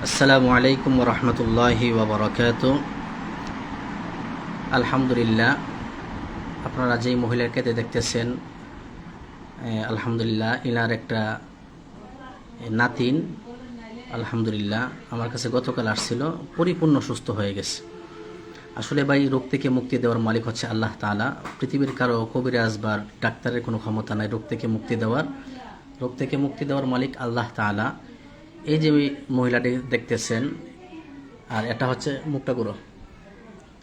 আসসালামু আলাইকুম রহমতুল্লাহি ওবরাকাতু। আলহামদুলিল্লাহ, আপনারা যেই মহিলাকে দেখতেছেন, আলহামদুলিল্লাহ ইনার একটা নাতিন আলহামদুলিল্লাহ আমার কাছে গতকাল আসছিল, পরিপূর্ণ সুস্থ হয়ে গেছে। আসলে ভাই, রোগ থেকে মুক্তি দেওয়ার মালিক হচ্ছে আল্লাহ তাআলা। পৃথিবীর কারো কবিরাজ বা ডাক্তারের কোনো ক্ষমতা নাই রোগ থেকে মুক্তি দেওয়ার। রোগ থেকে মুক্তি দেওয়ার মালিক আল্লাহ তাআলা। এই যে মহিলাটি দেখতেছেন, আর এটা হচ্ছে মুখটা গুঁড়ো,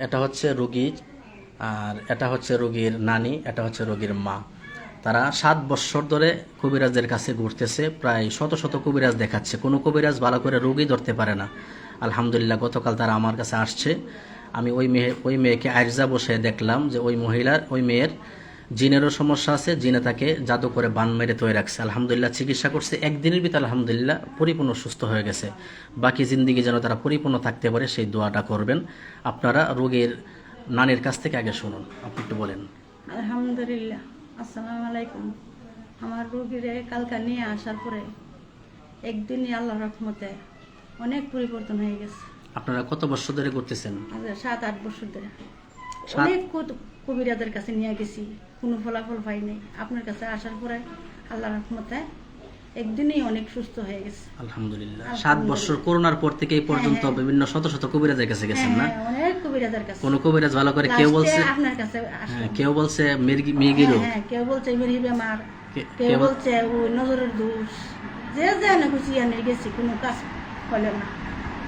এটা হচ্ছে রোগীর, আর এটা হচ্ছে রোগীর নানি, এটা হচ্ছে রোগীর মা। তারা 7 বছর ধরে কবিরাজদের কাছে ঘুরতেছে, প্রায় শত শত কবিরাজ দেখাচ্ছে, কোনো কবিরাজ ভালো করে রোগী ধরতে পারে না। আলহামদুলিল্লাহ গতকাল তারা আমার কাছে আসছে। আমি ওই মেয়েকে আইরজা বসে দেখলাম যে ওই মেয়ের জিনেরও সমস্যা আছে, জিনে তাকে জাদু করে বান মেরে তৈরি রাখছে। আলহামদুলিল্লাহ চিকিৎসা করছে, একদিনের ভিতরে আলহামদুলিল্লাহ পরিপূর্ণ সুস্থ হয়ে গেছে। বাকি জিন্দিগি যেন তারা পরিপূর্ণ থাকতে পারে সেই দোয়াটা করবেন। আপনারা রোগীর নানির কাছ থেকে আগে শুনুন, আপনি একটু বলেন। আলহামদুলিল্লাহ, আসসালামু আলাইকুম। আমার রোগীরে কালকা নিয়ে আসার পরে একদিনই আল্লাহর রহমতে অনেক পরিবর্তন হয়ে গেছে। আপনারা কত বছর ধরে করতেছেন? 7-8 বছর ধরে সাত- অনেক কবিরাজের কাছে নিয়ে গেছি, কোনো ফলাফল পাই নাই। আপনার কাছে আসার পরে আল্লাহর রহমতে একদিনই অনেক সুস্থ হয়ে গেছে। আলহামদুলিল্লাহ 7 বছর করোনার পর থেকে এই পর্যন্ত বিভিন্ন শত শত কবিরাজের কাছে গেছেন না? হ্যাঁ, অনেক কবিরাজের কাছে। কোন কবিরাজ ভালো করে? কেউ বলছে আপনার কাছে আসলাম। কেউ বলছে মির্গি রোগ, কেউ বলছে মির্গি বেমার, কে- কেউ কেউ বল- বলছে ওই নজরের দোষ। যে না খুশি আনে গেছি, কোনো কাজ হলো না।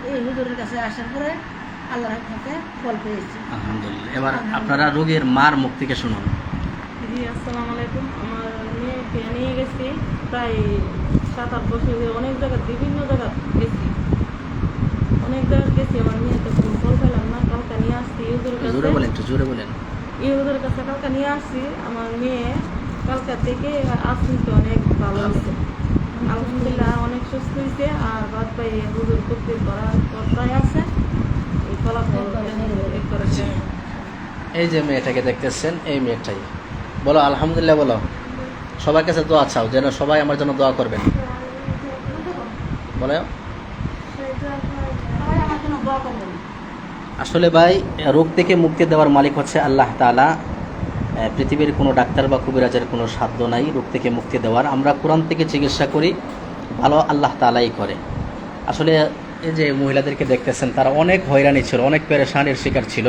এই হুজুরের কাছে আসার পরে আল্লাহর রহমতে ফল পেয়েছি। আলহামদুলিল্লাহ। এবার আপনারা রোগীর মার মুখ থেকে শুনুন। জি, আসসালামু আলাইকুম। আমার মেয়েকে নিয়ে গেছি প্রায় 7-8 বছর ধরে, অনেক জায়গা, বিভিন্ন জায়গা গেছি, অনেক জায়গা গেছি। আমার মেয়ে তো কোনো ফল পেলাম না। কালকা নিয়ে আসছি ইহুদের জোরে বলেন, কাছে, একটু জোরে বলেন। ইহুদের কাছে কালকা নিয়ে আসছি। আমার মেয়ে কালকা থেকে আসতে অনেক ভালো হয়েছে, আলহামদুলিল্লাহ অনেক সুস্থ হয়েছে। আর বাদ বাই হুজুর করতে করাই আছে, এই ফলাফল এক করেছে। এই যে মেয়েটাকে দেখতেছেন, এই মেয়েটাই বলো আলহামদুলিল্লাহ, বলো। সবার কাছে দোয়া চাও যেন সবাই আমার জন্য দোয়া করবেন, বলো। সবাই আমার জন্য দোয়া করবেন। আসলে ভাই, রোগ থেকে মুক্তি দেওয়ার মালিক হচ্ছে আল্লাহ তাআলা। পৃথিবীর কোনো ডাক্তার বা কবিরাজের কোনো সাধ্য নাই রোগ থেকে মুক্তি দেওয়ার। আমরা কোরআন থেকে চিকিৎসা করি, ভালো আল্লাহ তাআলাই করে। আসলে এই যে মহিলাদেরকে দেখতেছেন, তারা অনেক হয়রানি ছিল, অনেক পেরেশানির শিকার ছিল।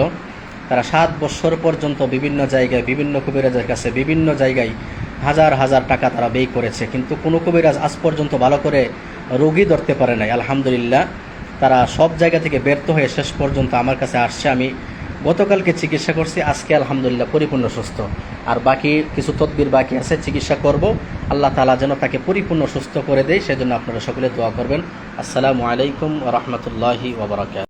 তারা 7 বছর পর্যন্ত বিভিন্ন জায়গায়, বিভিন্ন কবিরাজের কাছে, বিভিন্ন জায়গায় হাজার হাজার টাকা তারা ব্যয় করেছে, কিন্তু কোনো কবিরাজ আজ পর্যন্ত ভালো করে রোগী ধরতে পারে নাই। আলহামদুলিল্লাহ তারা সব জায়গা থেকে ব্যর্থ হয়ে শেষ পর্যন্ত আমার কাছে আসছে। আমি গতকালকে চিকিৎসা করছি, আজকে আলহামদুলিল্লাহ পরিপূর্ণ সুস্থ। আর বাকি কিছু তদবির বাকি আছে, চিকিৎসা করব। আল্লাহ তাআলা যেন তাকে পরিপূর্ণ সুস্থ করে দেয়, সেজন্য আপনারা সকলে দোয়া করবেন। আসসালামু আলাইকুম ওয়া রাহমাতুল্লাহি ওয়া বারাকাতুহু।